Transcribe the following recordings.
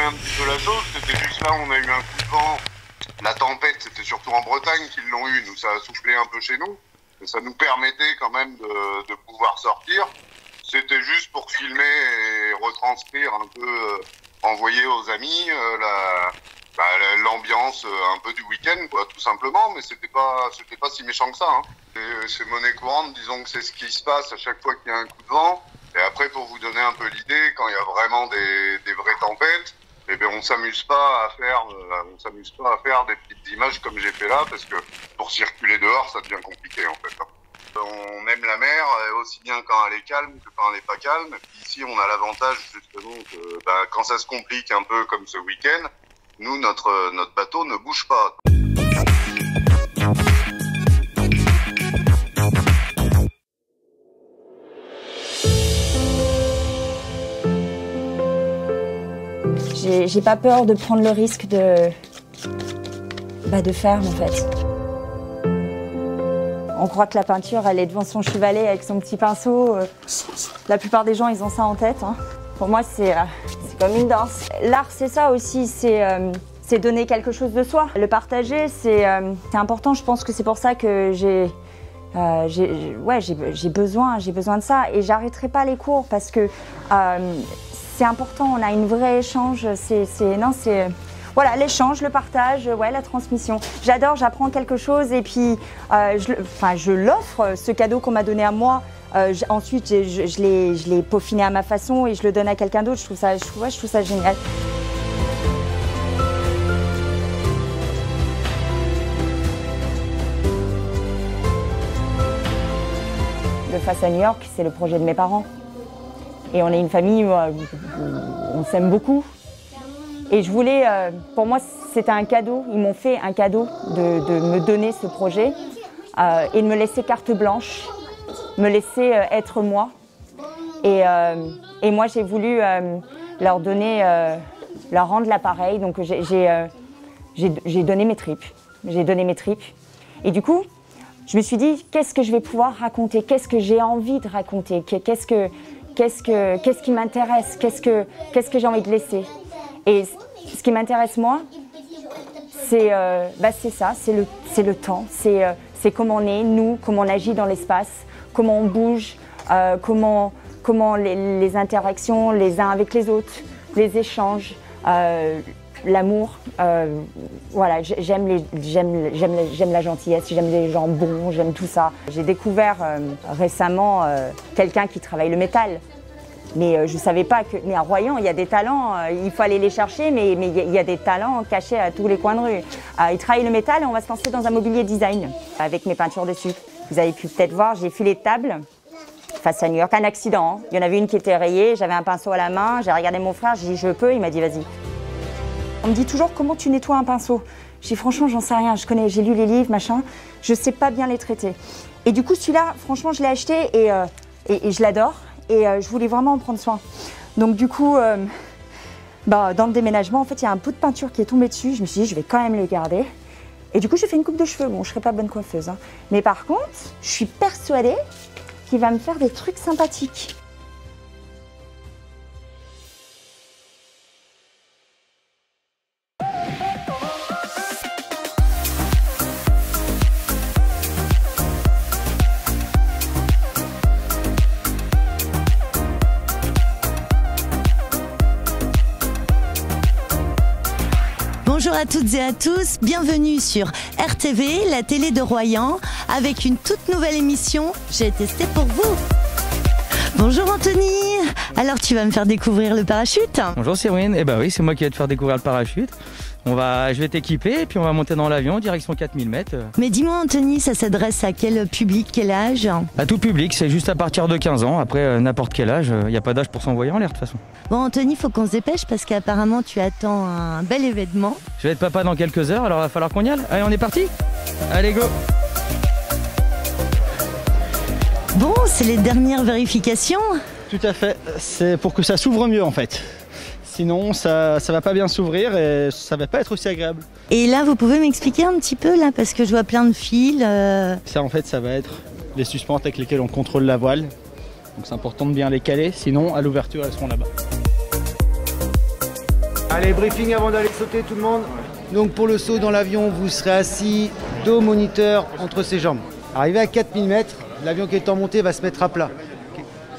un petit peu la chose. C'était juste là où on a eu un coup de vent. La tempête, c'était surtout en Bretagne qu'ils l'ont eu. Nous, ça a soufflé un peu chez nous. Et ça nous permettait quand même de pouvoir sortir. C'était juste pour filmer et retranscrire un peu, envoyer aux amis l'ambiance un peu du week-end, quoi, tout simplement. Mais c'était pas si méchant que ça. Hein. C'est monnaie courante, disons que c'est ce qui se passe à chaque fois qu'il y a un coup de vent. Et après, pour vous donner un peu l'idée, quand il y a vraiment des vraies tempêtes, eh bien, on s'amuse pas à faire des petites images comme j'ai fait là, parce que pour circuler dehors, ça devient compliqué en fait. On aime la mer aussi bien quand elle est calme que quand elle est pas calme. Et puis ici, on a l'avantage justement que quand ça se complique un peu comme ce week-end, nous, notre bateau ne bouge pas. J'ai pas peur de prendre le risque de faire en fait. On croit que la peinture, elle est devant son chevalet avec son petit pinceau. La plupart des gens, ils ont ça en tête. Hein. Pour moi, c'est comme une danse. L'art, c'est ça aussi, c'est donner quelque chose de soi. Le partager, c'est important. Je pense que c'est pour ça que j'ai besoin de ça. Et j'arrêterai pas les cours parce que c'est important. On a une vraie échange. Voilà, l'échange, le partage, la transmission. J'adore, j'apprends quelque chose et puis je l'offre, ce cadeau qu'on m'a donné à moi. Ensuite, je l'ai peaufiné à ma façon et je le donne à quelqu'un d'autre. Je trouve ça génial. Le Face à New York, c'est le projet de mes parents. Et on est une famille où on s'aime beaucoup. Et je voulais, pour moi, c'était un cadeau. Ils m'ont fait un cadeau de me donner ce projet et de me laisser carte blanche, me laisser être moi. Et moi, j'ai voulu leur donner, leur rendre l'appareil. Donc, j'ai donné mes tripes. J'ai donné mes tripes. Et du coup, je me suis dit, qu'est-ce que je vais pouvoir raconter? Qu'est-ce que j'ai envie de raconter? Qu'est-ce qui m'intéresse? Qu'est-ce que j'ai envie de laisser? Et ce qui m'intéresse moi, c'est ça, c'est le temps, c'est comment on est, nous, comment on agit dans l'espace, comment on bouge, comment les interactions les uns avec les autres, les échanges, l'amour. Voilà, j'aime la gentillesse, j'aime les gens bons, j'aime tout ça. J'ai découvert récemment quelqu'un qui travaille le métal. Mais je ne savais pas que... Mais à Royan, il y a des talents, il faut aller les chercher, mais il y a des talents cachés à tous les coins de rue. Il travaille le métal et on va se lancer dans un mobilier design avec mes peintures dessus. Vous avez pu peut-être voir, j'ai filé de table face à New York, un accident. Hein. Il y en avait une qui était rayée, j'avais un pinceau à la main, j'ai regardé mon frère, j'ai dit je peux, il m'a dit vas-y. On me dit toujours comment tu nettoies un pinceau. Je dis franchement j'en sais rien, j'ai lu les livres, machin, je ne sais pas bien les traiter. Et du coup celui-là, franchement je l'ai acheté et je l'adore. Et je voulais vraiment en prendre soin. Donc du coup, dans le déménagement, en fait, il y a un bout de peinture qui est tombé dessus. Je me suis dit, je vais quand même le garder. Et du coup, j'ai fait une coupe de cheveux. Bon, je ne serai pas bonne coiffeuse. Hein. Mais par contre, je suis persuadée qu'il va me faire des trucs sympathiques. Bonjour à toutes et à tous, bienvenue sur RTV, la télé de Royan, avec une toute nouvelle émission, j'ai testé pour vous. Bonjour Anthony, alors tu vas me faire découvrir le parachute? Bonjour Cyrine, eh ben oui, c'est moi qui vais te faire découvrir le parachute. Je vais t'équiper et puis on va monter dans l'avion direction 4000 mètres. Mais dis-moi Anthony, ça s'adresse à quel public, quel âge? À tout public, c'est juste à partir de 15 ans. Après, n'importe quel âge, il n'y a pas d'âge pour s'envoyer en l'air de toute façon. Bon Anthony, faut qu'on se dépêche parce qu'apparemment tu attends un bel événement. Je vais être papa dans quelques heures, alors il va falloir qu'on y aille. Allez, on est parti? Allez, go! Bon, c'est les dernières vérifications. Tout à fait, c'est pour que ça s'ouvre mieux en fait. Sinon, ça va pas bien s'ouvrir et ça va pas être aussi agréable. Et là, vous pouvez m'expliquer un petit peu là, parce que je vois plein de fils. Ça, en fait, ça va être les suspentes avec lesquelles on contrôle la voile. Donc c'est important de bien les caler, sinon à l'ouverture, elles seront là-bas. Allez, briefing avant d'aller sauter tout le monde. Donc pour le saut dans l'avion, vous serez assis dos moniteur entre ses jambes. Arrivé à 4000 mètres, l'avion qui est en montée va se mettre à plat.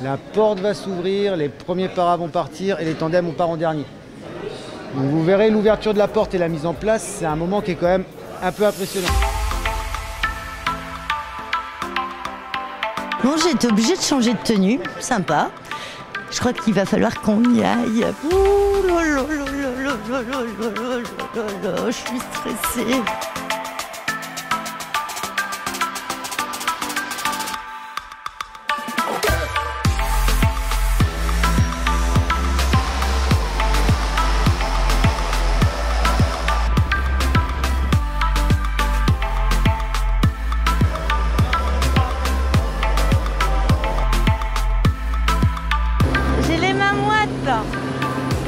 La porte va s'ouvrir, les premiers paras vont partir et les tandems on part en dernier. Donc vous verrez l'ouverture de la porte et la mise en place, c'est un moment qui est quand même un peu impressionnant. Bon, j'ai été obligée de changer de tenue, sympa. Je crois qu'il va falloir qu'on y aille. Ouh là là là là là là là là là, je suis stressée.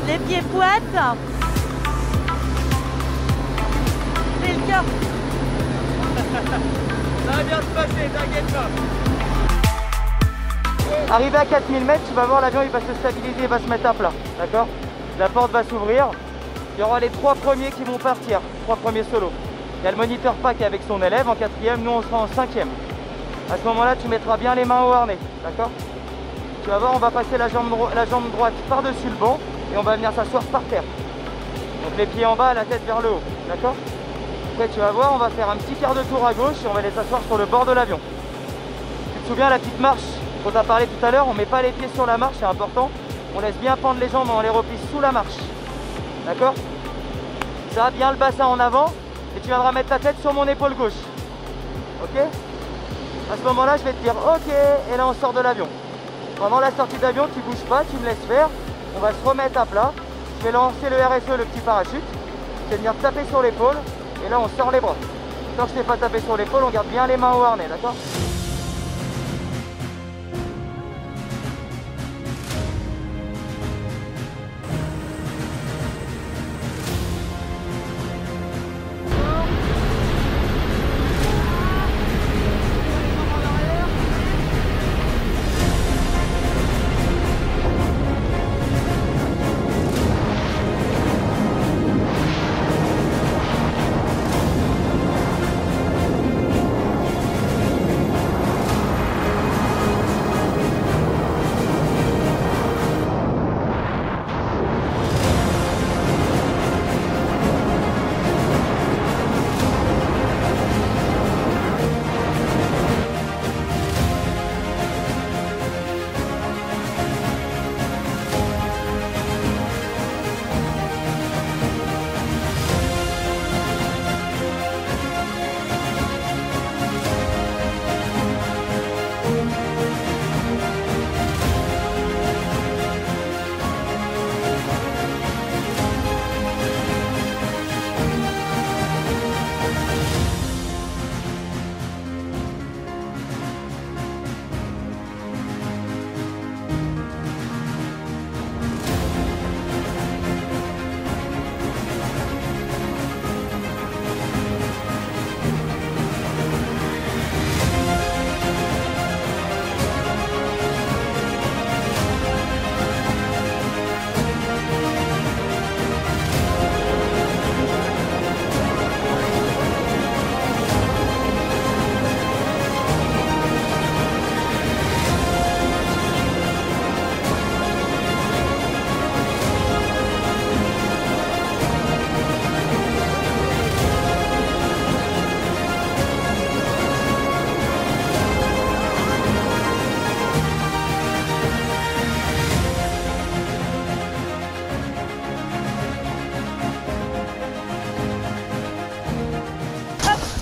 Les pieds poites. C'est le cœur. Ça va bien se passer, t'inquiète pas. Arrivé à 4000 mètres, tu vas voir l'avion, il va se stabiliser, il va se mettre à plat. D'accord? La porte va s'ouvrir. Il y aura les 3 premiers qui vont partir, 3 premiers solos. Il y a le moniteur pack avec son élève en 4e, nous on sera en 5e. À ce moment-là, tu mettras bien les mains au harnais. D'accord? Tu vas voir, on va passer la jambe droite par-dessus le banc et on va venir s'asseoir par terre. Donc les pieds en bas, la tête vers le haut. D'accord? Après, tu vas voir, on va faire un petit quart de tour à gauche et on va les asseoir sur le bord de l'avion. Tu te souviens la petite marche dont tu as parlé tout à l'heure? On ne met pas les pieds sur la marche, c'est important. On laisse bien pendre les jambes, on les replie sous la marche. D'accord? Ça va bien le bassin en avant et tu viendras mettre ta tête sur mon épaule gauche. Ok? À ce moment-là, je vais te dire ok, et là on sort de l'avion. Pendant la sortie d'avion, tu bouges pas, tu me laisses faire. On va se remettre à plat. Je vais lancer le RSE, le petit parachute. Je vais venir taper sur l'épaule. Et là, on sort les bras. Quand je ne t'ai pas tapé sur l'épaule, on garde bien les mains au harnais, d'accord?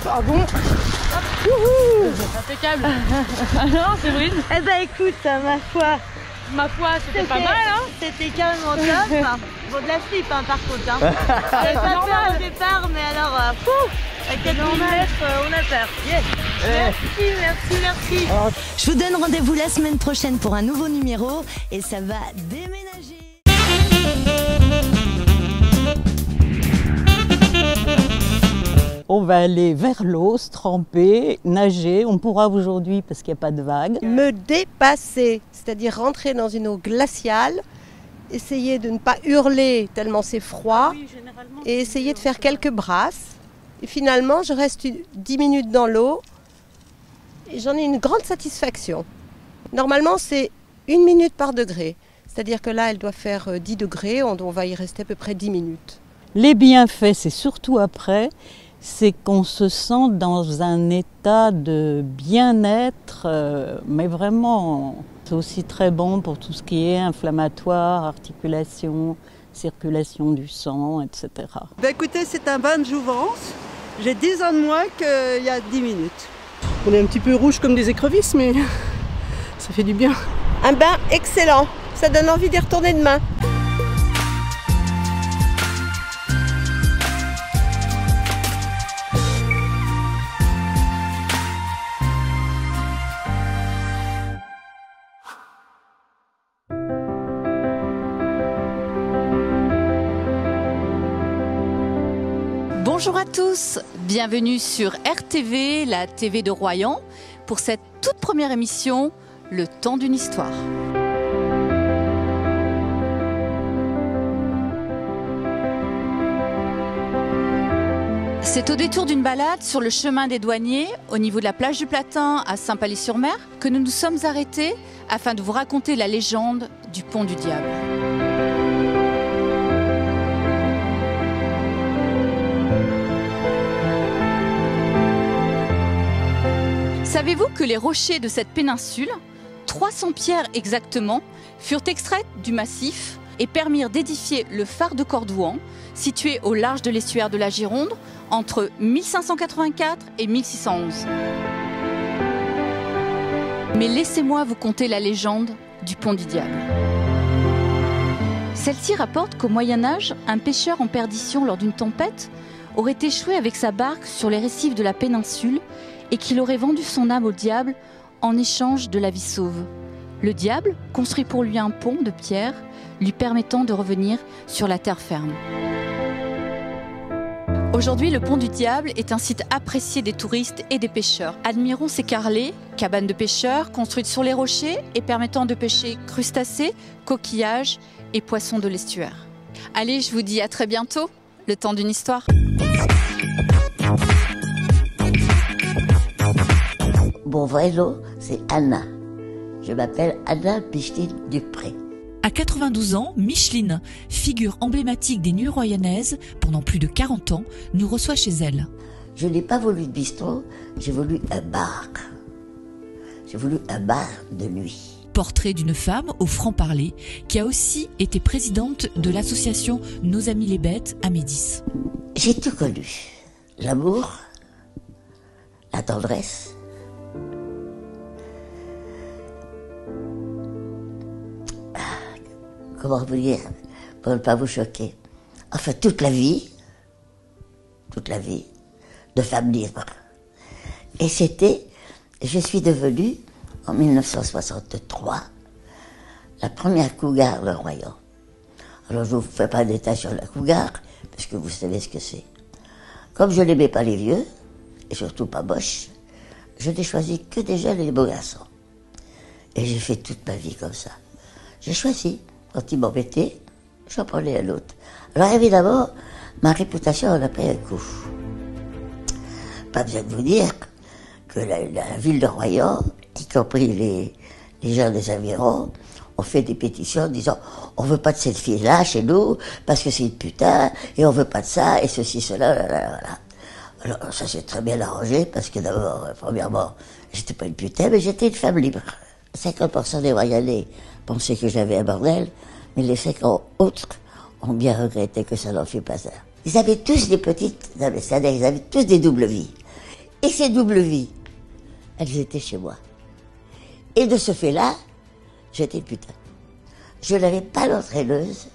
Pardon. Impeccable. Alors, Séverine? Eh ben écoute, ma foi, c'était pas mal, hein? C'était carrément top. Bon, de la flip, hein, par contre. Hein. J'avais pas peur au départ, mais alors, à 4000 mètres, on a peur. Yes. Merci. Je vous donne rendez-vous la semaine prochaine pour un nouveau numéro et ça va déménager. On va aller vers l'eau, se tremper, nager. On pourra aujourd'hui parce qu'il n'y a pas de vagues. Me dépasser, c'est-à-dire rentrer dans une eau glaciale Essayez de ne pas hurler tellement c'est froid et essayez de faire quelques brasses. Et finalement, je reste 10 minutes dans l'eau et j'en ai une grande satisfaction. Normalement, c'est 1 minute par degré. C'est-à-dire que là, elle doit faire 10 degrés, on va y rester à peu près 10 minutes. Les bienfaits, c'est surtout après, c'est qu'on se sent dans un état de bien-être, mais vraiment, c'est aussi très bon pour tout ce qui est inflammatoire, articulation, circulation du sang, etc. Écoutez, c'est un bain de jouvence. J'ai 10 ans de moins qu'il y a 10 minutes. On est un petit peu rouge comme des écrevisses, mais ça fait du bien. Un bain excellent, ça donne envie d'y retourner demain. Bonjour à tous, bienvenue sur RTV, la TV de Royan, pour cette toute première émission, Le temps d'une histoire. C'est au détour d'une balade sur le chemin des douaniers, au niveau de la plage du Platin à Saint-Palais-sur-Mer, que nous nous sommes arrêtés afin de vous raconter la légende du Pont du Diable. Savez-vous que les rochers de cette péninsule, 300 pierres exactement, furent extraites du massif et permirent d'édifier le phare de Cordouan, situé au large de l'estuaire de la Gironde, entre 1584 et 1611. Mais laissez-moi vous conter la légende du Pont du Diable. Celle-ci rapporte qu'au Moyen-Âge, un pêcheur en perdition lors d'une tempête aurait échoué avec sa barque sur les récifs de la péninsule et qu'il aurait vendu son âme au diable en échange de la vie sauve. Le diable construit pour lui un pont de pierre, lui permettant de revenir sur la terre ferme. Aujourd'hui, le Pont du Diable est un site apprécié des touristes et des pêcheurs. Admirons ses carrelets, cabanes de pêcheurs construites sur les rochers et permettant de pêcher crustacés, coquillages et poissons de l'estuaire. Allez, je vous dis à très bientôt, le temps d'une histoire. Mon vrai nom, c'est Anna. Je m'appelle Anna Micheline Dupré. À 92 ans, Micheline, figure emblématique des nuits royanaises, pendant plus de 40 ans, nous reçoit chez elle. Je n'ai pas voulu de bistrot, j'ai voulu un bar. J'ai voulu un bar de nuit. Portrait d'une femme au franc-parler, qui a aussi été présidente de l'association Nos Amis les Bêtes à Médis. J'ai tout connu. L'amour, la tendresse, comment vous dire, pour ne pas vous choquer. Enfin, toute la vie de femme libre. Et je suis devenue, en 1963, la première cougar de Royan. Alors, je ne vous fais pas de détails sur la cougar, parce que vous savez ce que c'est. Comme je n'aimais pas les vieux, et surtout pas moches, je n'ai choisi que des jeunes et des beaux garçons. Et j'ai fait toute ma vie comme ça. J'ai choisi. Quand il m'embêtait, j'en prenais un autre. Alors évidemment, ma réputation en a pris un coup. Pas besoin de vous dire que la ville de Royan, y compris les gens des environs, ont fait des pétitions disant « On veut pas de cette fille-là chez nous, parce que c'est une putain, et on veut pas de ça, et ceci, cela, voilà. » Alors ça s'est très bien arrangé, parce que d'abord, premièrement, j'étais pas une putain, mais j'étais une femme libre. 50% des Royanais pensaient que j'avais un bordel, mais les 50 autres ont bien regretté que ça n'en fût pas ça. Ils avaient tous des petites, c'est-à-dire ils avaient tous des doubles vies. Et ces doubles vies, elles étaient chez moi. Et de ce fait-là, j'étais putain. Je n'avais pas d'entraîneuse,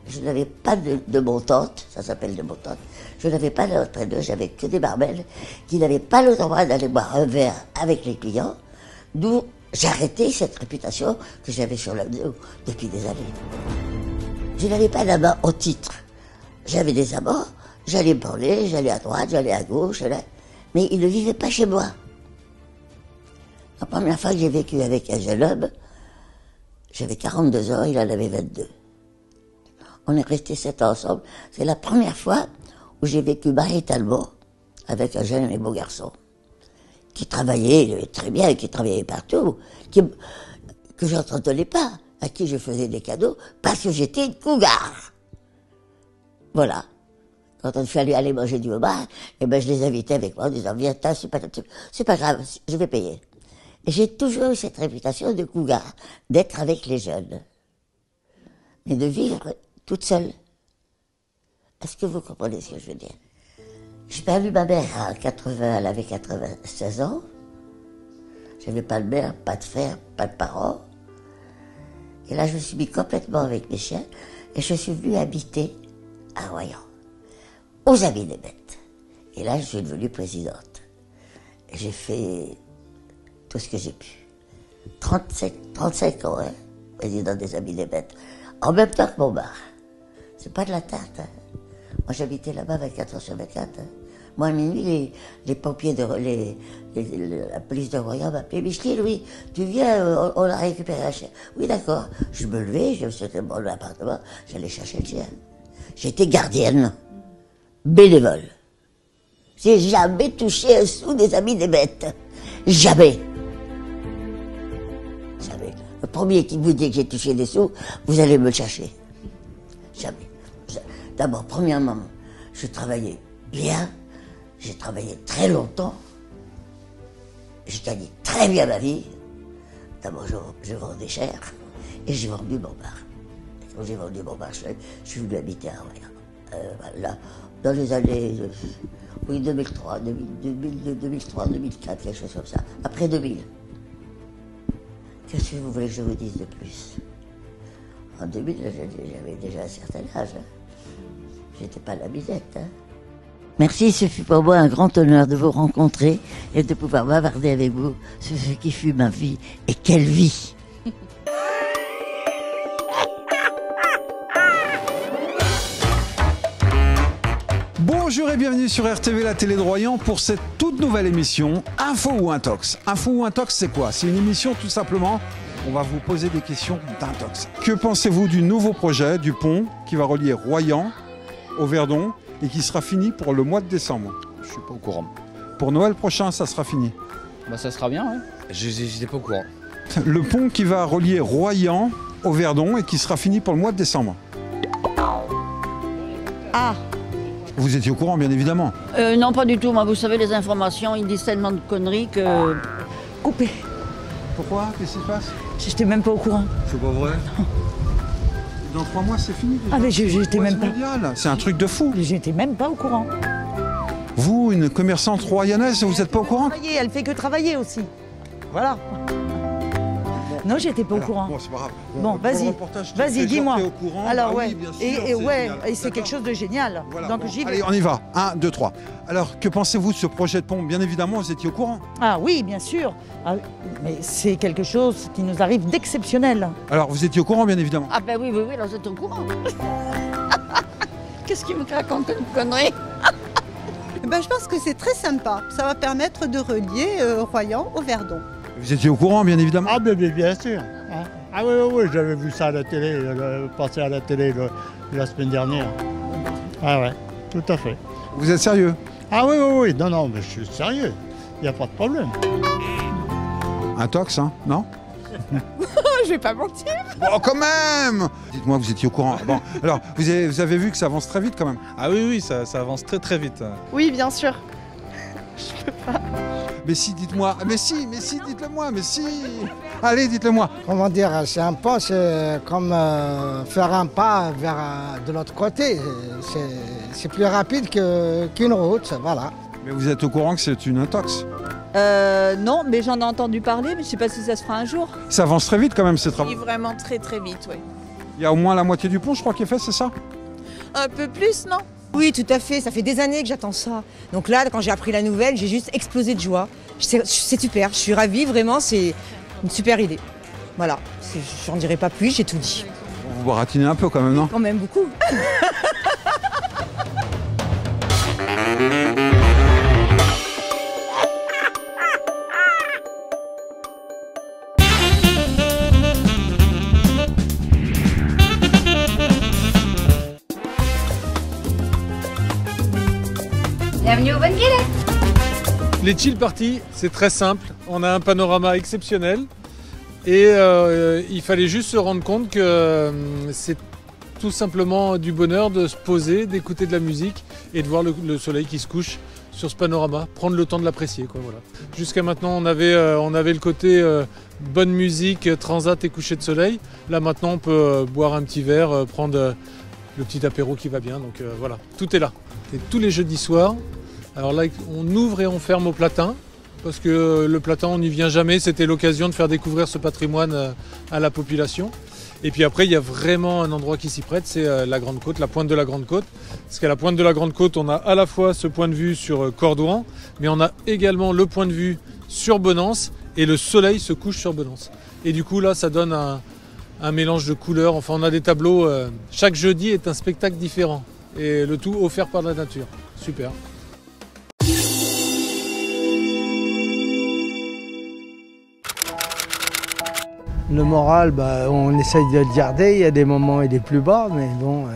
je n'avais pas de montante, ça s'appelle de montante, je n'avais pas d'entraîneuse, j'avais que des barbelles qui n'avaient pas le droit d'aller boire un verre avec les clients, d'où j'ai arrêté cette réputation que j'avais sur le dos depuis des années. Je n'avais pas d'amant au titre. J'avais des amants, j'allais me parler, j'allais à droite, j'allais à gauche, mais ils ne vivaient pas chez moi. La première fois que j'ai vécu avec un jeune homme, j'avais 42 ans, il en avait 22. On est restés 7 ans ensemble. C'est la première fois où j'ai vécu maritalement avec un jeune et beau garçon qui travaillait très bien, qui travaillait partout, que je n'entendais pas, à qui je faisais des cadeaux, parce que j'étais une cougar. Voilà. Quand il fallait aller manger du homard, eh ben, je les invitais avec moi en disant, viens, c'est pas grave, je vais payer. Et j'ai toujours eu cette réputation de cougar, d'être avec les jeunes. Mais de vivre toute seule. Est-ce que vous comprenez ce que je veux dire? J'ai perdu ma mère à 80, elle avait 96 ans. J'avais pas de mère, pas de frère, pas de parents. Et là, je me suis mis complètement avec mes chiens et je suis venue habiter à Royan, aux Amis des Bêtes. Et là, je suis devenue présidente. Et j'ai fait tout ce que j'ai pu. 35 ans, hein, présidente des Amis des Bêtes. En même temps que mon bar. C'est pas de la tarte, hein. Moi, j'habitais là-bas 24 heures sur 24. Hein. Moi, à minuit, les pompiers la police de Royan m'appelait. Micheline, oui, tu viens, on a récupéré un chien. Oui, d'accord. Je me levais, je me suis dans mon appartement, j'allais chercher le chien. J'étais gardienne, bénévole. J'ai jamais touché un sou des Amis des Bêtes. Jamais. Jamais. Le premier qui vous dit que j'ai touché des sous, vous allez me le chercher. Jamais. D'abord, premièrement, je travaillais bien, j'ai travaillé très longtemps, j'ai gagné très bien ma vie. D'abord, je vendais cher et j'ai vendu mon bar. Quand j'ai vendu mon bar, je suis venu habiter à Royan. Là, dans les années 2003, 2004, quelque chose comme ça. Après 2000. Qu'est-ce que vous voulez que je vous dise de plus? En 2000, j'avais déjà un certain âge. Hein. J'étais pas la misette. Hein. Merci, ce fut pour moi un grand honneur de vous rencontrer et de pouvoir bavarder avec vous sur ce qui fut ma vie. Et quelle vie! Bonjour et bienvenue sur RTV, la télé de Royan, pour cette toute nouvelle émission Info ou Intox. Info ou Intox, c'est quoi? C'est une émission tout simplement, on va vous poser des questions d'intox. Que pensez-vous du nouveau projet du pont qui va relier Royan au Verdon et qui sera fini pour le mois de décembre? Je suis pas au courant. Pour Noël prochain, ça sera fini. Bah ça sera bien, ouais. J'étais pas au courant. Le pont qui va relier Royan au Verdon et qui sera fini pour le mois de décembre. Ah. Vous étiez au courant, bien évidemment. Non, pas du tout. Moi, vous savez, les informations, ils disent tellement de conneries que... Coupé. Pourquoi? Qu'est-ce qui se passe? J'étais même pas au courant. C'est pas vrai. Dans 3 mois, c'est fini déjà. Ah, mais j'étais même pas... C'est un truc de fou. J'étais même pas au courant. Vous, une commerçante royanaise, vous êtes pas au courant? Elle fait que travailler aussi. Voilà. Non, j'étais pas au courant. Bon, c'est pas grave. Bon, vas-y, dis-moi. Alors, ah, ouais, oui, bien sûr, et c'est quelque chose de génial. Voilà, donc bon, j'y vais. allez, on y va. 1, 2, 3. Alors, que pensez-vous de ce projet de pont? Bien évidemment, vous étiez au courant. Ah oui, bien sûr. Ah, mais c'est quelque chose qui nous arrive d'exceptionnel. Alors, vous étiez au courant, bien évidemment. Ah ben oui, là, vous êtes au courant. Qu'est-ce qu'il me raconte une connerie? Ben, je pense que c'est très sympa. Ça va permettre de relier Royan au Verdon. Vous étiez au courant, bien évidemment. Ah, bien sûr. Hein. Ah oui, j'avais vu ça à la télé, passer à la télé la semaine dernière. Ah ouais, tout à fait. Vous êtes sérieux? Ah oui, non, mais je suis sérieux. Il n'y a pas de problème. Intox, hein? Non? Je vais pas mentir. Bon, quand même! Dites-moi, vous étiez au courant. Bon, alors, vous avez vu que ça avance très vite quand même? Ah oui, ça avance très vite. Oui, bien sûr. Je peux pas. Mais si, dites-moi. Mais si, dites-le moi, mais si. Allez, dites-le moi. Comment dire, c'est un pont, c'est comme faire un pas vers de l'autre côté. C'est plus rapide qu'une route, voilà. Mais vous êtes au courant que c'est une intox? Non, mais j'en ai entendu parler, mais je sais pas si ça se fera un jour. Ça avance très vite quand même, ces travaux. Oui, vraiment très vite, oui. Il y a au moins la moitié du pont, je crois, qui est fait, c'est ça? Un peu plus, non? Oui, tout à fait, ça fait des années que j'attends ça. Donc là, quand j'ai appris la nouvelle, j'ai juste explosé de joie. C'est super, je suis ravie, vraiment, c'est une super idée. Voilà, j'en dirai pas plus, j'ai tout dit. Vous baratinez un peu quand même, non? Quand même beaucoup. Bienvenue au Bonne-Guillet. Les chill parties, c'est très simple. On a un panorama exceptionnel et il fallait juste se rendre compte que c'est tout simplement du bonheur de se poser, d'écouter de la musique et de voir le soleil qui se couche sur ce panorama, prendre le temps de l'apprécier, quoi, voilà. Jusqu'à maintenant, on avait le côté bonne musique, transat et coucher de soleil. Là maintenant, on peut boire un petit verre, prendre le petit apéro qui va bien. Donc voilà, tout est là. Et tous les jeudis soirs, alors là, on ouvre et on ferme au Platin, parce que le Platin, on n'y vient jamais. C'était l'occasion de faire découvrir ce patrimoine à la population. Et puis après, il y a vraiment un endroit qui s'y prête, c'est la Grande Côte, la pointe de la Grande Côte. Parce qu'à la pointe de la Grande Côte, on a à la fois ce point de vue sur Cordouan, mais on a également le point de vue sur Benance, et le soleil se couche sur Benance. Et du coup, là, ça donne un mélange de couleurs. Enfin, on a des tableaux. Chaque jeudi est un spectacle différent. Et le tout offert par la nature. Super. Le moral, on essaye de le garder. Il y a des moments et des plus bas, mais bon,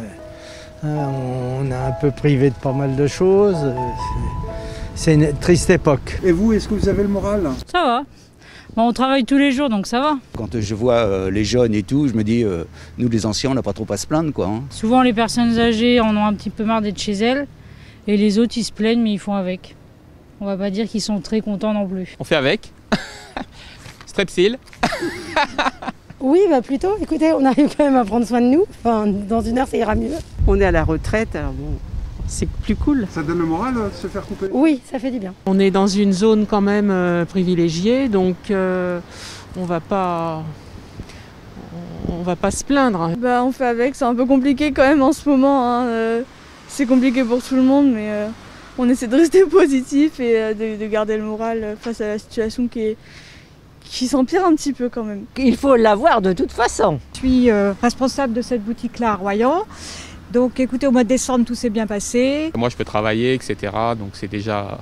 on est un peu privé de pas mal de choses. C'est une triste époque. Et vous, est-ce que vous avez le moral? Ça va. Bon, on travaille tous les jours, donc ça va. Quand je vois les jeunes et tout, je me dis, nous les anciens, on n'a pas trop à se plaindre, quoi. Hein. Souvent, les personnes âgées en ont un petit peu marre d'être chez elles. Et les autres, ils se plaignent, mais ils font avec. On va pas dire qu'ils sont très contents non plus. On fait avec. Strepsil. Oui, plutôt. Écoutez, on arrive quand même à prendre soin de nous. Enfin, dans une heure, ça ira mieux. On est à la retraite, alors bon, c'est plus cool. Ça donne le moral de se faire couper? Oui, ça fait du bien. On est dans une zone quand même privilégiée, donc on va pas se plaindre. On fait avec, c'est un peu compliqué quand même en ce moment. Hein. C'est compliqué pour tout le monde, mais on essaie de rester positif et de garder le moral face à la situation qui s'empire un petit peu quand même. Il faut l'avoir de toute façon. Je suis responsable de cette boutique-là à Royan. Donc écoutez, au mois de décembre, tout s'est bien passé. Moi, je peux travailler, etc. Donc c'est déjà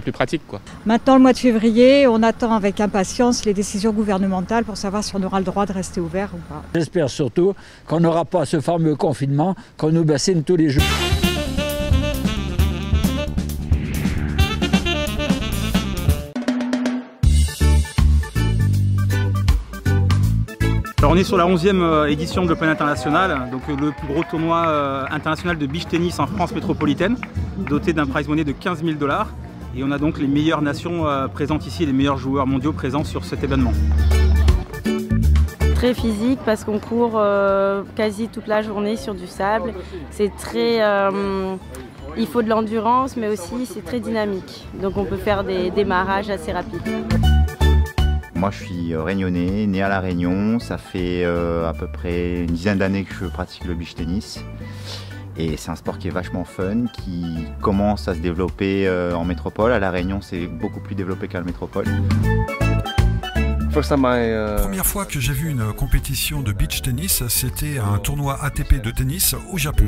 plus pratique, quoi. Maintenant, le mois de février, on attend avec impatience les décisions gouvernementales pour savoir si on aura le droit de rester ouvert ou pas. J'espère surtout qu'on n'aura pas ce fameux confinement qu'on nous bassine tous les jours. Alors on est sur la 11e édition de l'Open International, donc le plus gros tournoi international de beach tennis en France métropolitaine, doté d'un prize money de 15 000 $. Et on a donc les meilleures nations présentes ici, les meilleurs joueurs mondiaux présents sur cet événement. Très physique parce qu'on court quasi toute la journée sur du sable. C'est très... il faut de l'endurance, mais aussi c'est très dynamique. Donc on peut faire des démarrages assez rapides. Moi je suis réunionnais, né à La Réunion, ça fait à peu près une dizaine d'années que je pratique le beach tennis. Et c'est un sport qui est vachement fun, qui commence à se développer en métropole. À La Réunion c'est beaucoup plus développé qu'à la métropole. Première fois que j'ai vu une compétition de beach tennis, c'était un tournoi ATP de tennis au Japon.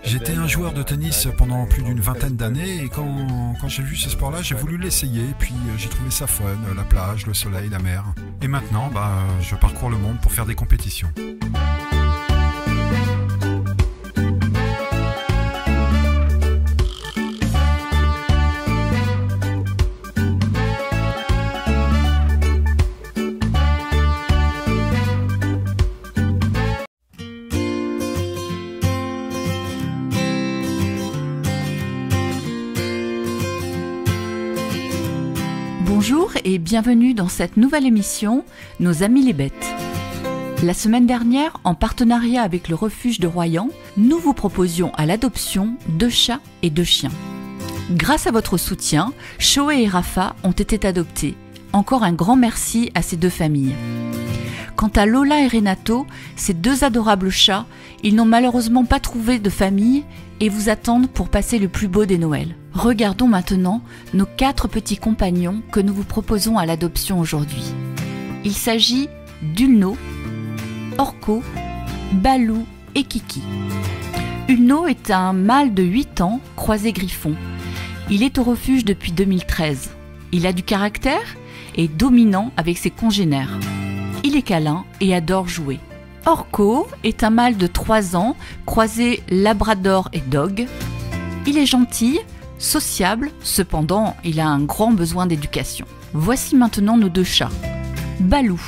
J'étais un joueur de tennis pendant plus d'une vingtaine d'années et quand j'ai vu ce sport-là, j'ai voulu l'essayer et puis j'ai trouvé ça fun, la plage, le soleil, la mer. Et maintenant, je parcours le monde pour faire des compétitions. Bonjour et bienvenue dans cette nouvelle émission, Nos amis les bêtes. La semaine dernière, en partenariat avec le refuge de Royan, nous vous proposions à l'adoption 2 chats et 2 chiens. Grâce à votre soutien, Choé et Rafa ont été adoptés. Encore un grand merci à ces 2 familles. Quant à Lola et Renato, ces 2 adorables chats, ils n'ont malheureusement pas trouvé de famille et vous attendent pour passer le plus beau des Noëls. Regardons maintenant nos 4 petits compagnons que nous vous proposons à l'adoption aujourd'hui. Il s'agit d'Ulno, Orko, Balou et Kiki. Ulno est un mâle de 8 ans, croisé griffon. Il est au refuge depuis 2013. Il a du caractère et est dominant avec ses congénères. Il est câlin et adore jouer. Orko est un mâle de 3 ans, croisé labrador et dog. Il est gentil, sociable, cependant, il a un grand besoin d'éducation. Voici maintenant nos 2 chats. Balou,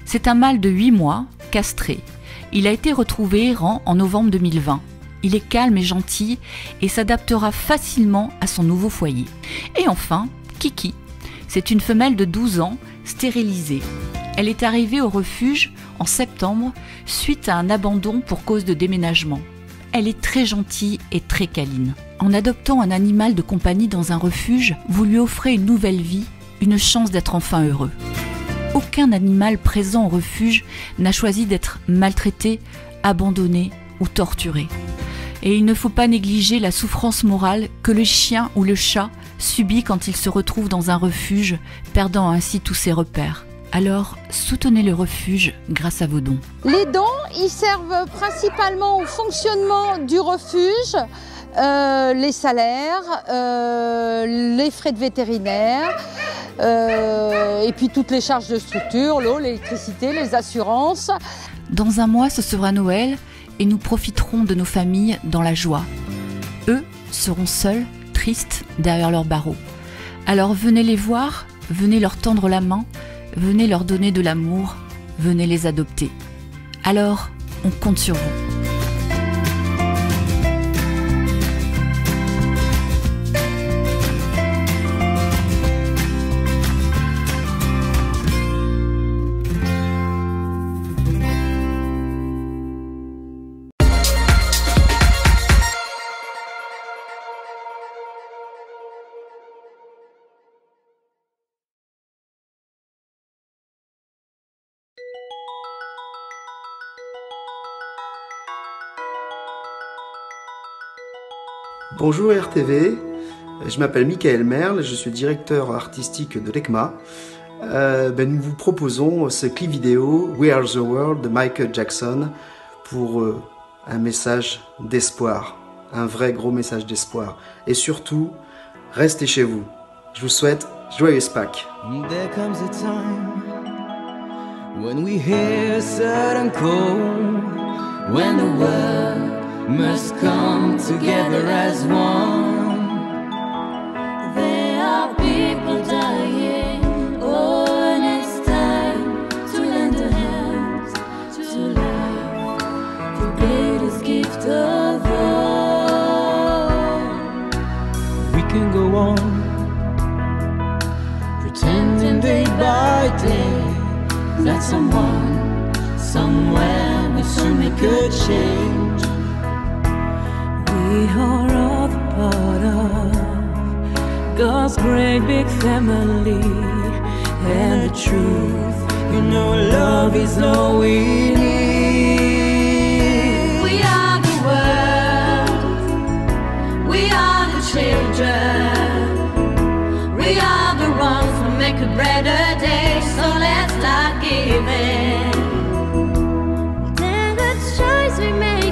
c'est un mâle de 8 mois, castré. Il a été retrouvé errant en novembre 2020. Il est calme et gentil et s'adaptera facilement à son nouveau foyer. Et enfin, Kiki, c'est une femelle de 12 ans, stérilisée. Elle est arrivée au refuge en septembre suite à un abandon pour cause de déménagement. Elle est très gentille et très câline. En adoptant un animal de compagnie dans un refuge, vous lui offrez une nouvelle vie, une chance d'être enfin heureux. Aucun animal présent au refuge n'a choisi d'être maltraité, abandonné ou torturé. Et il ne faut pas négliger la souffrance morale que le chien ou le chat subit quand il se retrouve dans un refuge, perdant ainsi tous ses repères. Alors, soutenez le refuge grâce à vos dons. Les dons, ils servent principalement au fonctionnement du refuge, les salaires, les frais de vétérinaire, et puis toutes les charges de structure, l'eau, l'électricité, les assurances. Dans un mois, ce sera Noël et nous profiterons de nos familles dans la joie. Eux seront seuls, tristes, derrière leurs barreaux. Alors venez les voir, venez leur tendre la main, venez leur donner de l'amour, venez les adopter. Alors, on compte sur vous. Bonjour RTV, je m'appelle Michael Merle, je suis directeur artistique de l'ECMA. Nous vous proposons ce clip vidéo We Are the World de Michael Jackson pour un message d'espoir, un vrai gros message d'espoir. Et surtout, restez chez vous. Je vous souhaite joyeuse Pâques. There comes a time when we hear sudden cold, when the world must come together as one. There are people dying, oh, and it's time to lend a hand to life, the greatest gift of all. We can go on pretending day by day that someone, somewhere will soon make a change. We are all the part of God's great big family. And the truth, you know, love is all we need. We are the world, we are the children, we are the ones who make a better day. So let's start giving. Then the choice we make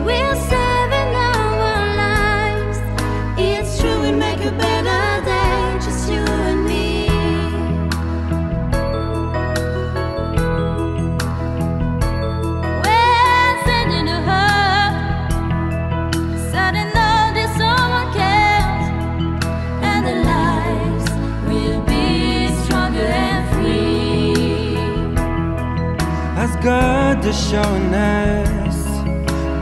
we'll save in our lives. It's true, we make a better day, just you and me. We're sending a hug, sudden all this someone cares, and the lives will be stronger and free. As God is showing us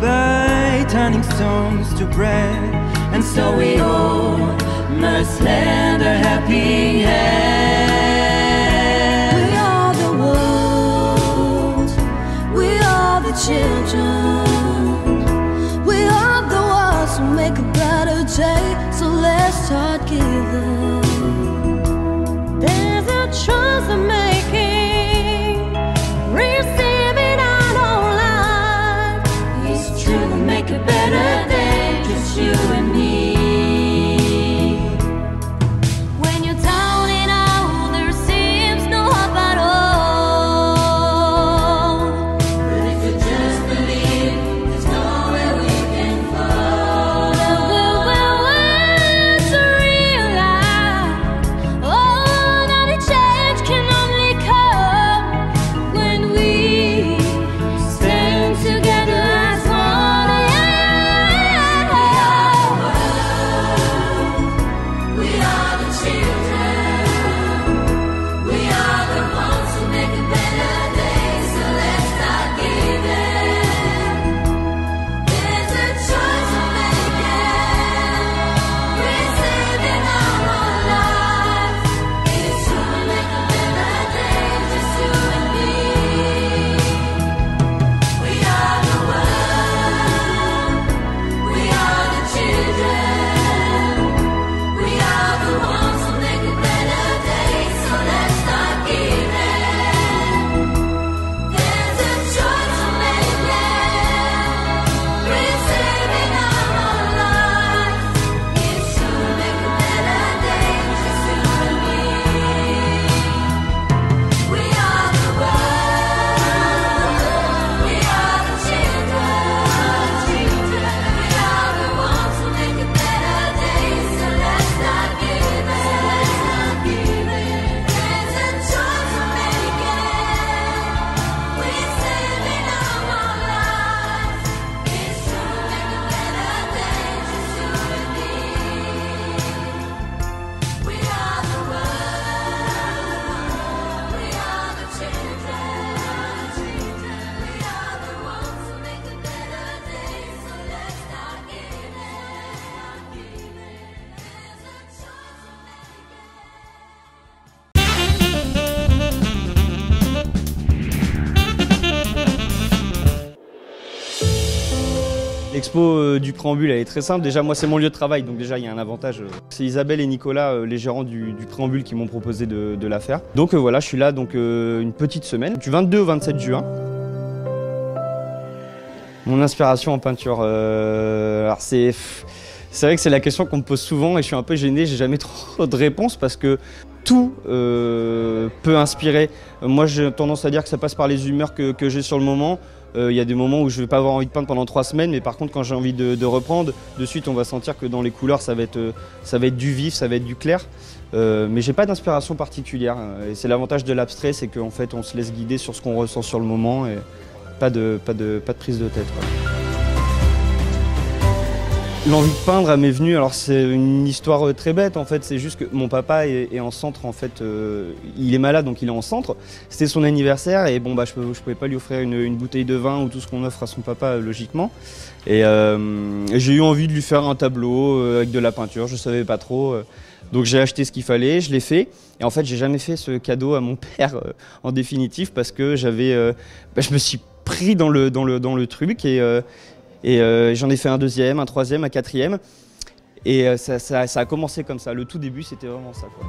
by turning stones to bread, and so we all must lend a helping hand. We are the world, we are the children, we are the ones who make a better day. So let's start giving. There's a choice we're making, receiving our own life. It's true, we make a better day, just you and me. When you're down and out, the L'expo du préambule, elle est très simple. Déjà, moi, c'est mon lieu de travail, donc déjà, il y a un avantage. C'est Isabelle et Nicolas, les gérants du préambule, qui m'ont proposé de la faire. Donc voilà, je suis là une petite semaine, du 22 au 27 juin. Mon inspiration en peinture, alors c'est vrai que c'est la question qu'on me pose souvent et je suis un peu gêné, j'ai jamais trop de réponses parce que tout peut inspirer. Moi, j'ai tendance à dire que ça passe par les humeurs que j'ai sur le moment. Il y a des moments où je ne vais pas avoir envie de peindre pendant 3 semaines, mais par contre, quand j'ai envie de reprendre, de suite, on va sentir que dans les couleurs, ça va être du vif, ça va être du clair. Mais j'ai pas d'inspiration particulière. Et c'est l'avantage de l'abstrait, c'est qu'en fait, on se laisse guider sur ce qu'on ressent sur le moment et pas de prise de tête. L'envie de peindre m'est venue, alors c'est une histoire très bête en fait, c'est juste que mon papa est en centre en fait, il est malade donc il est en centre, c'était son anniversaire et bon bah je pouvais pas lui offrir une bouteille de vin ou tout ce qu'on offre à son papa logiquement et j'ai eu envie de lui faire un tableau avec de la peinture, je savais pas trop, donc j'ai acheté ce qu'il fallait, je l'ai fait et en fait j'ai jamais fait ce cadeau à mon père en définitive parce que je me suis pris dans le truc et j'en ai fait un deuxième, un troisième, un quatrième. Et ça a commencé comme ça. Le tout début, c'était vraiment ça, quoi.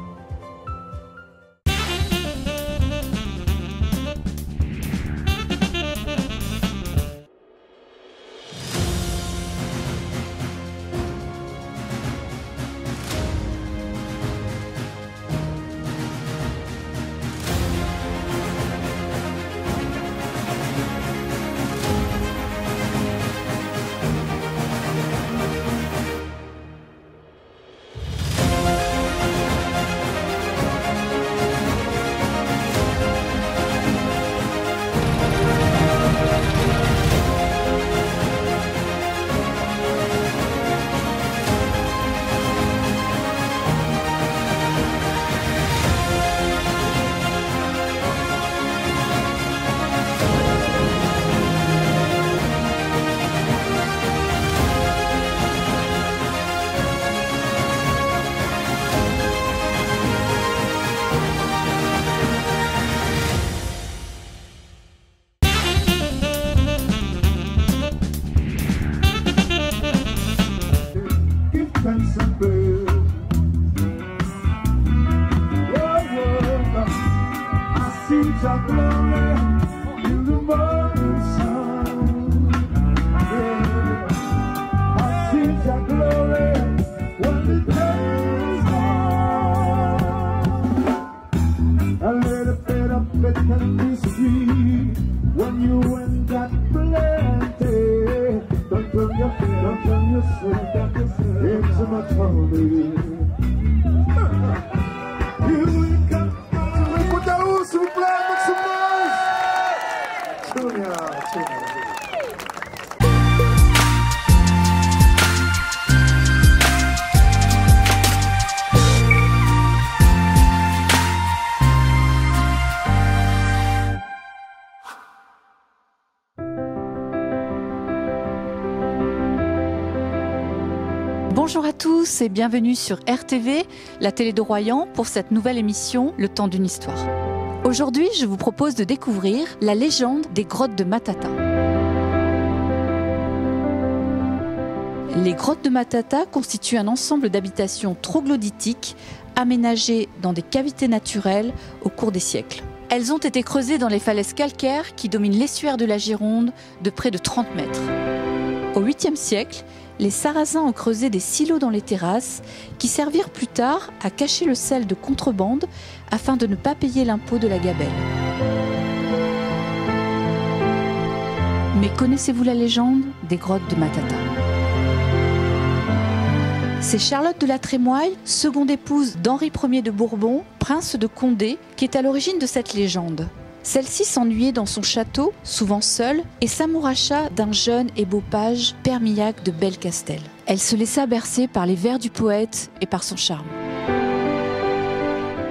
Bonjour à tous et bienvenue sur RTV, la télé de Royan, pour cette nouvelle émission, Le temps d'une histoire. Aujourd'hui, je vous propose de découvrir la légende des grottes de Matata. Les grottes de Matata constituent un ensemble d'habitations troglodytiques aménagées dans des cavités naturelles au cours des siècles. Elles ont été creusées dans les falaises calcaires qui dominent l'estuaire de la Gironde de près de 30 mètres. Au 8e siècle, les Sarrasins ont creusé des silos dans les terrasses qui servirent plus tard à cacher le sel de contrebande afin de ne pas payer l'impôt de la gabelle. Mais connaissez-vous la légende des grottes de Matata ? C'est Charlotte de la Trémoille, seconde épouse d'Henri Ier de Bourbon, prince de Condé, qui est à l'origine de cette légende. Celle-ci s'ennuyait dans son château, souvent seule, et s'amouracha d'un jeune et beau page, Permillac de Belcastel. Elle se laissa bercer par les vers du poète et par son charme.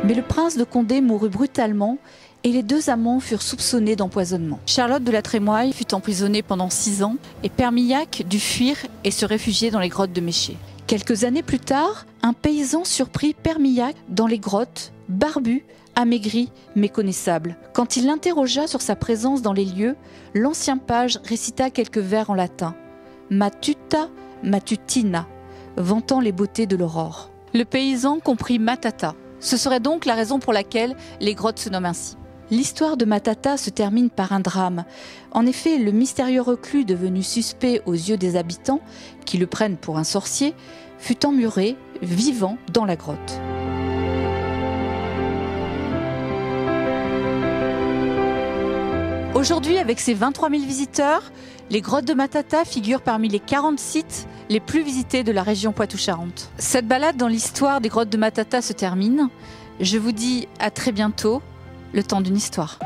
Mais le prince de Condé mourut brutalement et les deux amants furent soupçonnés d'empoisonnement. Charlotte de la Trémoille fut emprisonnée pendant 6 ans et Permillac dut fuir et se réfugier dans les grottes de Méché. Quelques années plus tard, un paysan surprit Permillac dans les grottes, barbu, amaigri, méconnaissable. Quand il l'interrogea sur sa présence dans les lieux, l'ancien page récita quelques vers en latin. Matuta Matutina, vantant les beautés de l'aurore. Le paysan comprit Matata. Ce serait donc la raison pour laquelle les grottes se nomment ainsi. L'histoire de Matata se termine par un drame. En effet, le mystérieux reclus devenu suspect aux yeux des habitants, qui le prennent pour un sorcier, fut emmuré, vivant, dans la grotte. Aujourd'hui, avec ses 23 000 visiteurs, les grottes de Matata figurent parmi les 40 sites les plus visités de la région Poitou-Charentes. Cette balade dans l'histoire des grottes de Matata se termine. Je vous dis à très bientôt, le temps d'une histoire.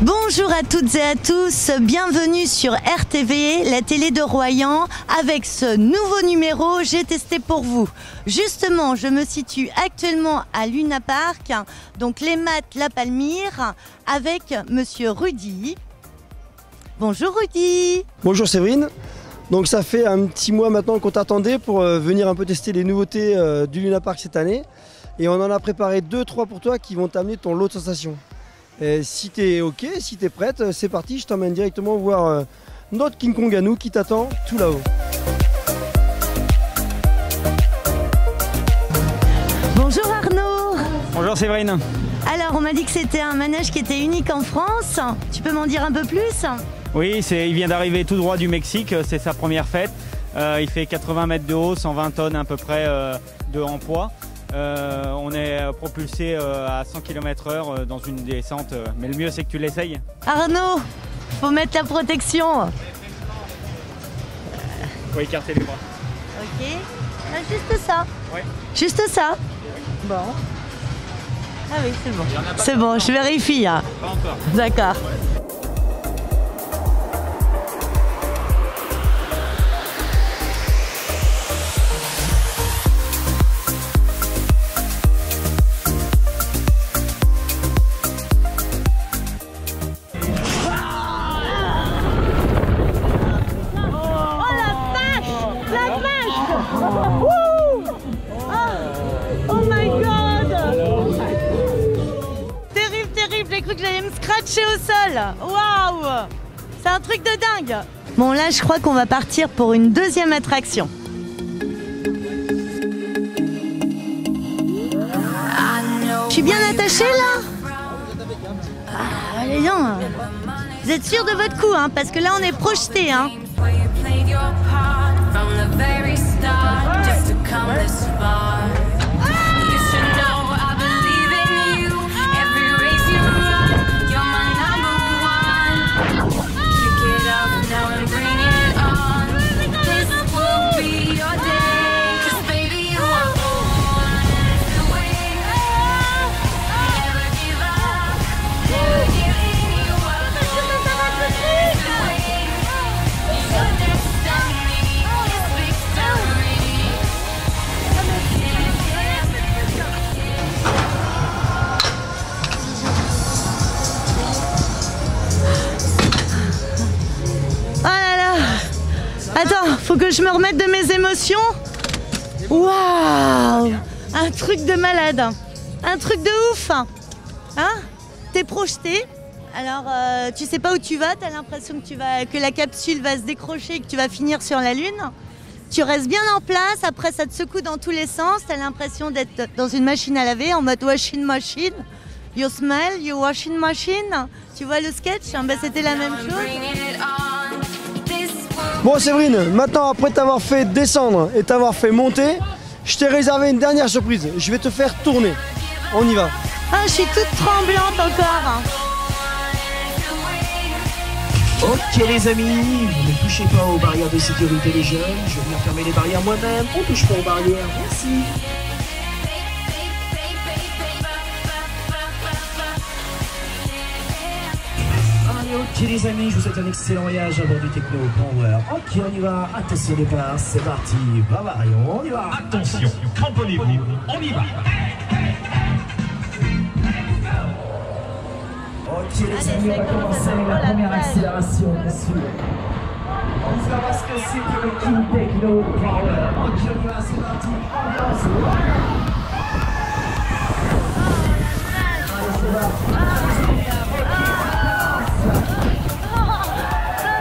Bonjour à toutes et à tous, bienvenue sur RTV, la télé de Royan. Avec ce nouveau numéro, j'ai testé pour vous. Justement, je me situe actuellement à Luna Park, donc les Maths La Palmyre, avec monsieur Rudy. Bonjour Rudy. Bonjour Séverine. Donc ça fait un petit mois maintenant qu'on t'attendait pour venir un peu tester les nouveautés du Luna Park cette année. Et on en a préparé 2-3 pour toi qui vont t'amener ton lot de sensations. Et si t'es ok, si t'es prête, c'est parti, je t'emmène directement voir notre King Kong à nous qui t'attend tout là-haut. Bonjour Arnaud. Bonjour Séverine. Alors on m'a dit que c'était un manège qui était unique en France, tu peux m'en dire un peu plus? Oui, il vient d'arriver tout droit du Mexique, c'est sa première fête. Il fait 80 mètres de haut, 120 tonnes à peu près en poids. On est propulsé à 100 km/h dans une descente, mais le mieux c'est que tu l'essayes. Arnaud, faut mettre la protection. Faut écarter les bras. Ok, juste ça. Oui. Juste ça. Bon. Ah oui, c'est bon. C'est bon, je vérifie. Hein. Pas encore. D'accord. Au sol. Waouh, c'est un truc de dingue. Bon là je crois qu'on va partir pour une deuxième attraction. Je suis bien attachée là. Allez non. Vous êtes sûr de votre coup hein, parce que là on est projeté hein. Attends, faut que je me remette de mes émotions. Waouh, un truc de malade, un truc de ouf. Hein? T'es projeté, alors tu sais pas où tu vas, t'as l'impression que la capsule va se décrocher et que tu vas finir sur la Lune. Tu restes bien en place, après ça te secoue dans tous les sens, t'as l'impression d'être dans une machine à laver en mode washing machine. You smell, you washing machine. Tu vois le sketch, ben, c'était la même chose. Bon Séverine, maintenant après t'avoir fait descendre et t'avoir fait monter, je t'ai réservé une dernière surprise. Je vais te faire tourner. On y va. Ah, je suis toute tremblante encore. Ok les amis, ne touchez pas aux barrières de sécurité les jeunes. Je vais venir fermer les barrières moi-même. On touche pas aux barrières. Merci. Ok les amis, je vous souhaite un excellent voyage à bord du Techno Power. Ok on y va, attention au départ, c'est parti. Marion, on y va. Attention, cramponnez-vous, on y va. Ok les amis, on va commencer avec la première accélération, bien sûr. On saura ce que c'est que le King Techno Power. Ok, on y va, c'est parti. Ambiance.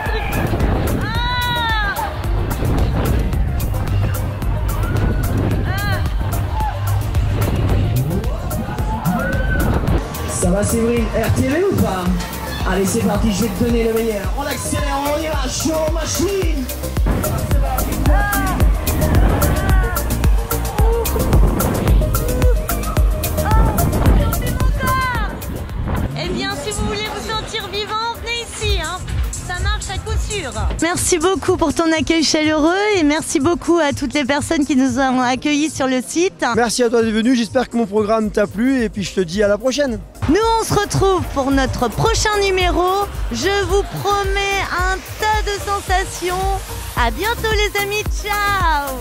Allez, c'est parti. Ça va Séverine, RTL ou pas? Allez c'est parti, je vais te donner le meilleur. On accélère, on y va, show machine. Eh bien si vous voulez vous sentir vivant, venez ici, hein. Ça marche à coup sûr. Merci beaucoup pour ton accueil chaleureux et merci beaucoup à toutes les personnes qui nous ont accueillis sur le site. Merci à toi d'être venu, j'espère que mon programme t'a plu et puis je te dis à la prochaine. Nous on se retrouve pour notre prochain numéro. Je vous promets un tas de sensations. À bientôt les amis, ciao.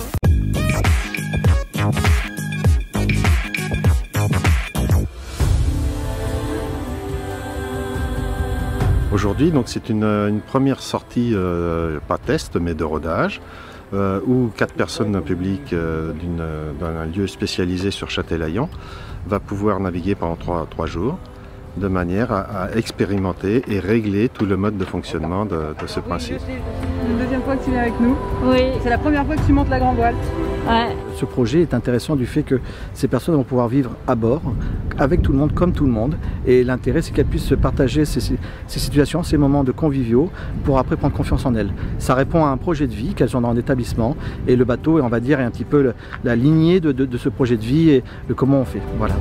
Aujourd'hui, donc c'est une première sortie, pas test, mais de rodage, où 4 personnes publiques d'un lieu spécialisé sur Châtelaillon va pouvoir naviguer pendant 3 jours, de manière à expérimenter et régler tout le mode de fonctionnement de ce principe. C'est la deuxième fois que tu viens avec nous. Oui. C'est la première fois que tu montes la grande voile. Ouais. Ce projet est intéressant du fait que ces personnes vont pouvoir vivre à bord, avec tout le monde, comme tout le monde. Et l'intérêt, c'est qu'elles puissent se partager ces situations, ces moments de conviviaux, pour après prendre confiance en elles. Ça répond à un projet de vie qu'elles ont dans l'établissement. Et le bateau, on va dire, est un petit peu la lignée de ce projet de vie et de comment on fait. Voilà.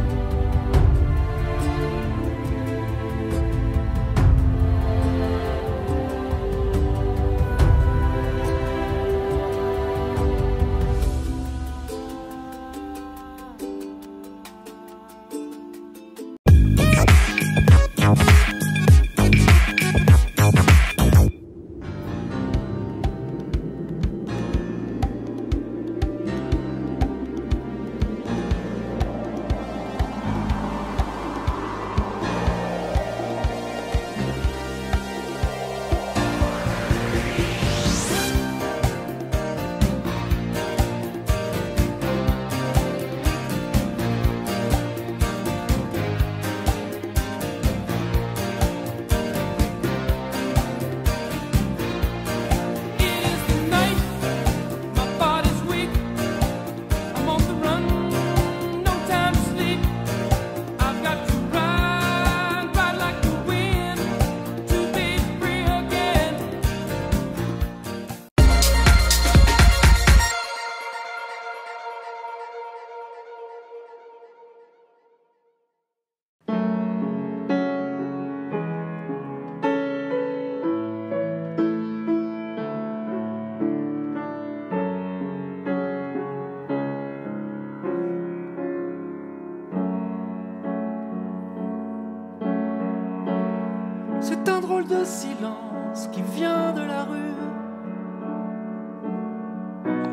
C'est un drôle de silence qui vient de la rue.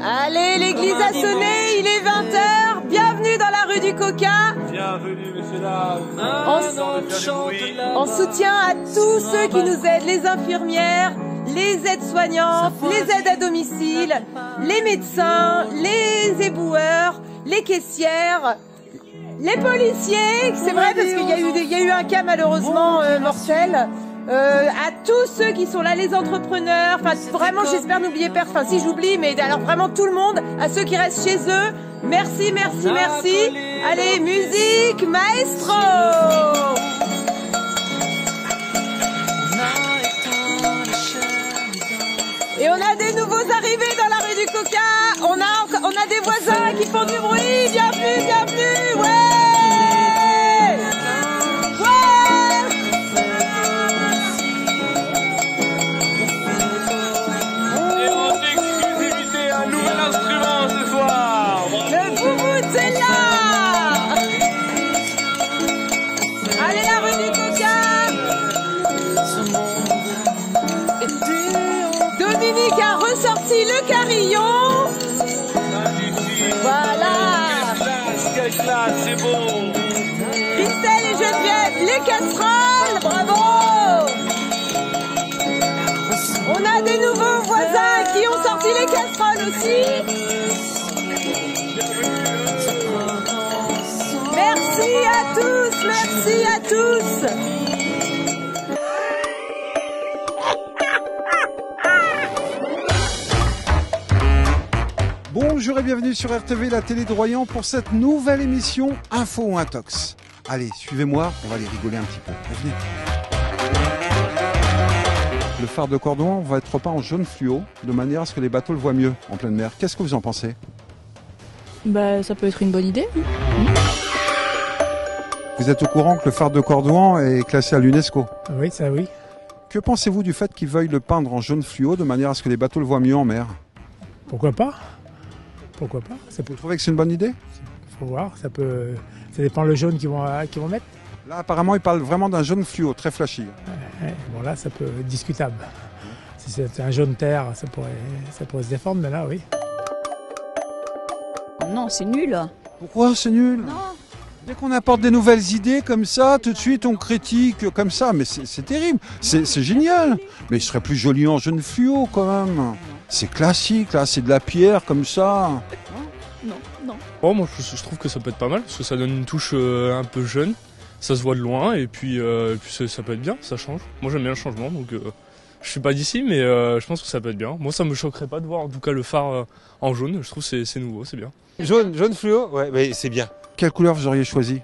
Allez, l'église a sonné, il est 20h. Bienvenue dans la rue du Coca. Bienvenue, messieurs, dames. En soutien à tous ceux qui nous aident, les infirmières, les aides-soignantes, les aides à domicile, les médecins, les éboueurs, les caissières, les policiers, c'est vrai parce qu'il y a eu un cas malheureusement mortel. À tous ceux qui sont là, les entrepreneurs, enfin vraiment j'espère n'oublier personne, enfin si j'oublie, mais alors vraiment tout le monde, à ceux qui restent chez eux, merci, merci, merci. Allez, musique, maestro. Et on a des nouveaux arrivés dans la rue du Coca, on a des voisins qui font du bruit, bienvenue, bienvenue, ouais. Le carillon. Voilà. Quelle classe, c'est beau. Christelle et Geneviève, les casseroles, bravo. On a des nouveaux voisins. Merci à tous. Bonjour et bienvenue sur RTV, la télé de Royan, pour cette nouvelle émission Info ou Intox. Allez, suivez-moi, on va aller rigoler un petit peu. Venez. Le phare de Cordouan va être peint en jaune fluo, de manière à ce que les bateaux le voient mieux en pleine mer. Qu'est-ce que vous en pensez? Bah, ça peut être une bonne idée. Vous êtes au courant que le phare de Cordouan est classé à l'UNESCO? Oui, ça oui. Que pensez-vous du fait qu'ils veuillent le peindre en jaune fluo, de manière à ce que les bateaux le voient mieux en mer? Pourquoi pas? Pourquoi pas? Vous trouvez que c'est une bonne idée? Faut voir, ça dépend le jaune qu'ils vont mettre. Là, apparemment, ils parlent vraiment d'un jaune fluo, très flashy. Ouais, bon, là, ça peut être discutable. Si c'est un jaune terre, ça pourrait se défendre, mais là, oui. Non, c'est nul. Pourquoi c'est nul? Non. Dès qu'on apporte des nouvelles idées comme ça, tout de suite on critique comme ça, mais c'est terrible, c'est génial. Mais il serait plus joli en jaune fluo quand même. C'est classique là, c'est de la pierre comme ça. Non. Bon, moi je trouve que ça peut être pas mal, parce que ça donne une touche un peu jeune, ça se voit de loin, et puis ça peut être bien, ça change. Moi j'aime bien le changement, donc je suis pas d'ici, mais je pense que ça peut être bien. Moi ça me choquerait pas de voir en tout cas le phare en jaune, je trouve que c'est nouveau, c'est bien. Jaune fluo, ouais, mais c'est bien. Quelle couleur vous auriez choisi?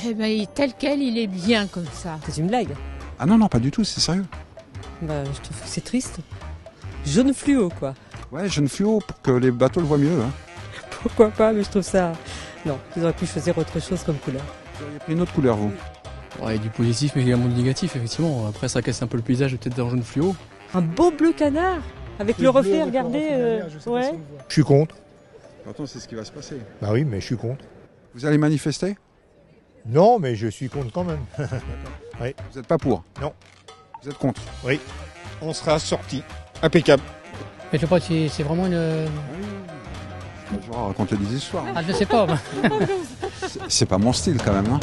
Eh ben, tel quel, il est bien comme ça. C'est une blague. Ah non, pas du tout, c'est sérieux. Bah, je trouve que c'est triste. Jaune fluo, quoi. Ouais, jaune fluo pour que les bateaux le voient mieux. Hein. Pourquoi pas, mais je trouve ça... Non, ils auraient pu choisir autre chose comme couleur. Vous auriez pris une autre couleur, vous? Ouais, du positif, mais également du négatif, effectivement. Après, ça casse un peu le paysage, peut-être en jaune fluo. Un beau bleu canard, avec le reflet, regardez. Ouais. Je suis contre. Attends, c'est ce qui va se passer. Bah oui, mais je suis contre. Vous allez manifester? Non, mais je suis contre quand même. Oui. Vous n'êtes pas pour? Non. Vous êtes contre? Oui. On sera sorti. Impeccable. Mais je sais pas si c'est vraiment une... Je vais raconter des histoires. Ah, je sais pas. C'est pas mon style quand même. Hein.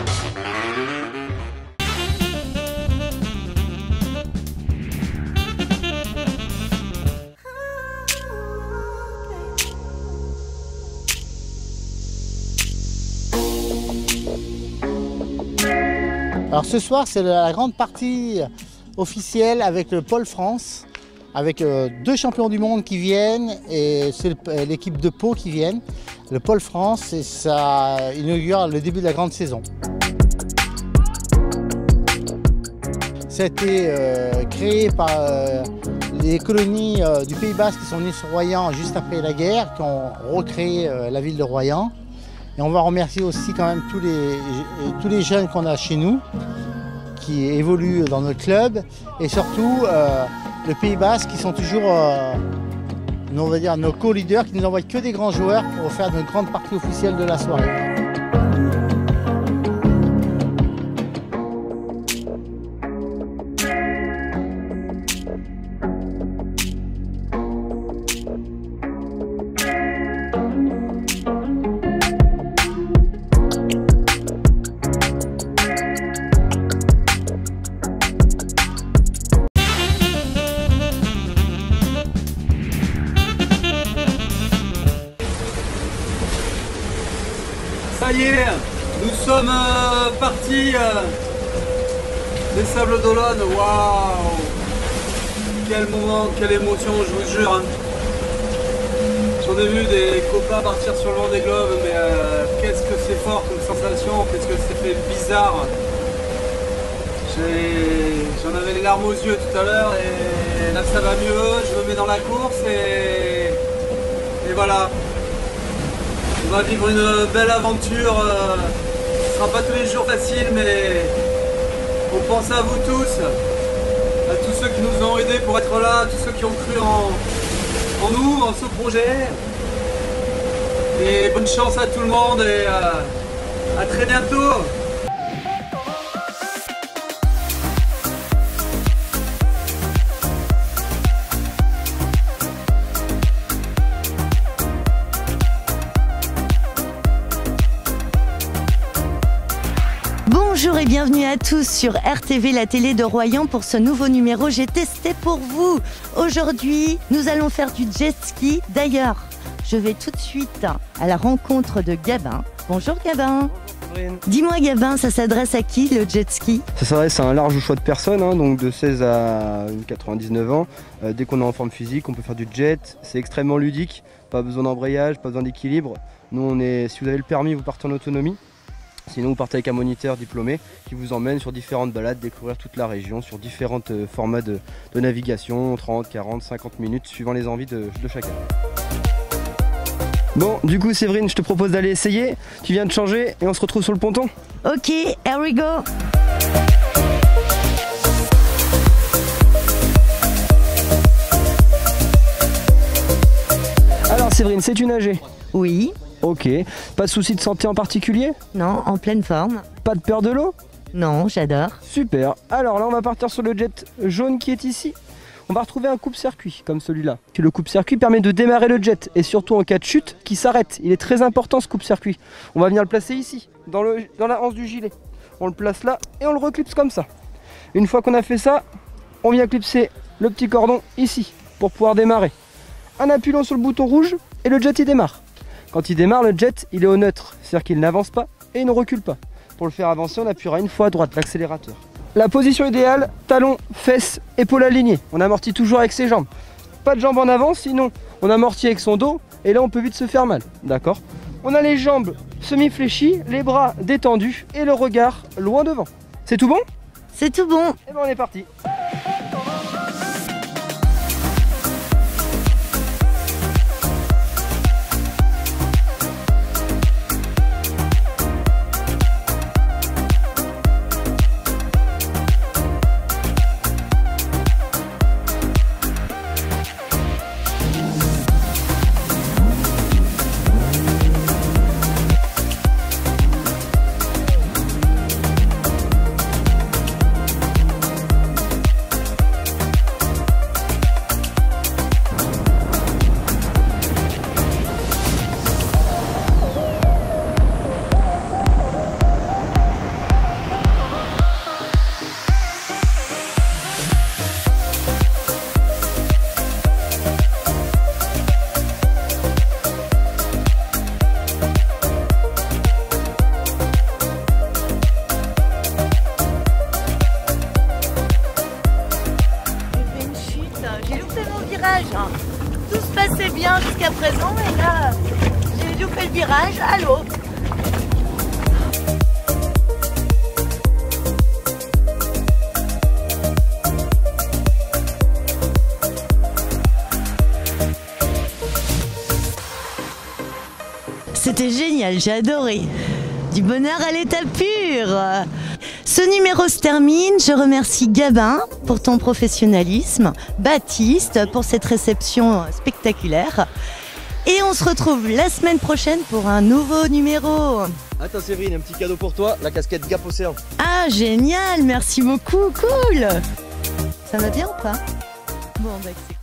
Alors ce soir, c'est la grande partie officielle avec le Pôle France, avec 2 champions du monde qui viennent et c'est l'équipe de Pau qui viennent. Le Pôle France, et ça inaugure le début de la grande saison. Ça a été créé par les colonies du Pays Basque qui sont venues sur Royan juste après la guerre, qui ont recréé la ville de Royan. Et on va remercier aussi quand même tous les jeunes qu'on a chez nous, qui évoluent dans notre club, et surtout le Pays Basque qui sont toujours on va dire, nos co-leaders, qui nous envoient que des grands joueurs pour faire une grande partie officielle de la soirée. Ça y est, nous sommes partis des Sables d'Olonne. Waouh! Quel moment, quelle émotion, je vous jure. J'en ai vu des copains partir sur le Vendée Globe, mais qu'est-ce que c'est fort comme sensation, qu'est-ce que c'était bizarre. J'en avais les larmes aux yeux tout à l'heure et là ça va mieux, je me mets dans la course et voilà. On va vivre une belle aventure, ce ne sera pas tous les jours facile, mais on pense à vous tous, à tous ceux qui nous ont aidés pour être là, tous ceux qui ont cru en nous, en ce projet. Et bonne chance à tout le monde et à très bientôt. Bonjour et bienvenue à tous sur RTV, la télé de Royan, pour ce nouveau numéro J'ai testé pour vous. Aujourd'hui, nous allons faire du jet ski. D'ailleurs, je vais tout de suite à la rencontre de Gabin. Bonjour Gabin. Séverine. Dis-moi Gabin, ça s'adresse à qui le jet ski? Ça s'adresse à un large choix de personnes, hein, donc de 16 à 99 ans. Dès qu'on est en forme physique, on peut faire du jet. C'est extrêmement ludique, pas besoin d'embrayage, pas besoin d'équilibre. Nous, si vous avez le permis, vous partez en autonomie. Sinon, vous partez avec un moniteur diplômé qui vous emmène sur différentes balades, découvrir toute la région, sur différents formats de navigation, 30, 40, 50 minutes, suivant les envies de chacun. Bon, du coup Séverine, je te propose d'aller essayer. Tu viens de changer et on se retrouve sur le ponton. Ok, here we go. Alors Séverine, sais-tu nager? Oui. Ok. Pas de soucis de santé en particulier? Non, en pleine forme. Pas de peur de l'eau? Non, j'adore. Super. Alors là, on va partir sur le jet jaune qui est ici. On va retrouver un coupe-circuit comme celui-là. Le coupe-circuit permet de démarrer le jet et surtout en cas de chute qui s'arrête. Il est très important ce coupe-circuit. On va venir le placer ici, dans la hanche du gilet. On le place là et on le reclipse comme ça. Une fois qu'on a fait ça, on vient clipser le petit cordon ici pour pouvoir démarrer. En appuyant sur le bouton rouge et le jet il démarre. Quand il démarre, le jet il est au neutre, c'est-à-dire qu'il n'avance pas et il ne recule pas. Pour le faire avancer, on appuiera une fois à droite l'accélérateur. La position idéale, talons, fesses, épaules alignées. On amortit toujours avec ses jambes. Pas de jambes en avant, sinon on amortit avec son dos et là on peut vite se faire mal. D'accord? On a les jambes semi-fléchies, les bras détendus et le regard loin devant. C'est tout bon? C'est tout bon. Et ben on est parti. Tout se passait bien jusqu'à présent et là j'ai loupé le virage à l'eau. C'était génial, j'ai adoré. Du bonheur à l'état pur. Ce numéro se termine. Je remercie Gabin pour ton professionnalisme, Baptiste pour cette réception spectaculaire. Et on se retrouve la semaine prochaine pour un nouveau numéro. Attends Séverine, un petit cadeau pour toi, la casquette Gap Océan. Ah génial, merci beaucoup, cool. Ça va bien ou pas? Bon bah c'est cool.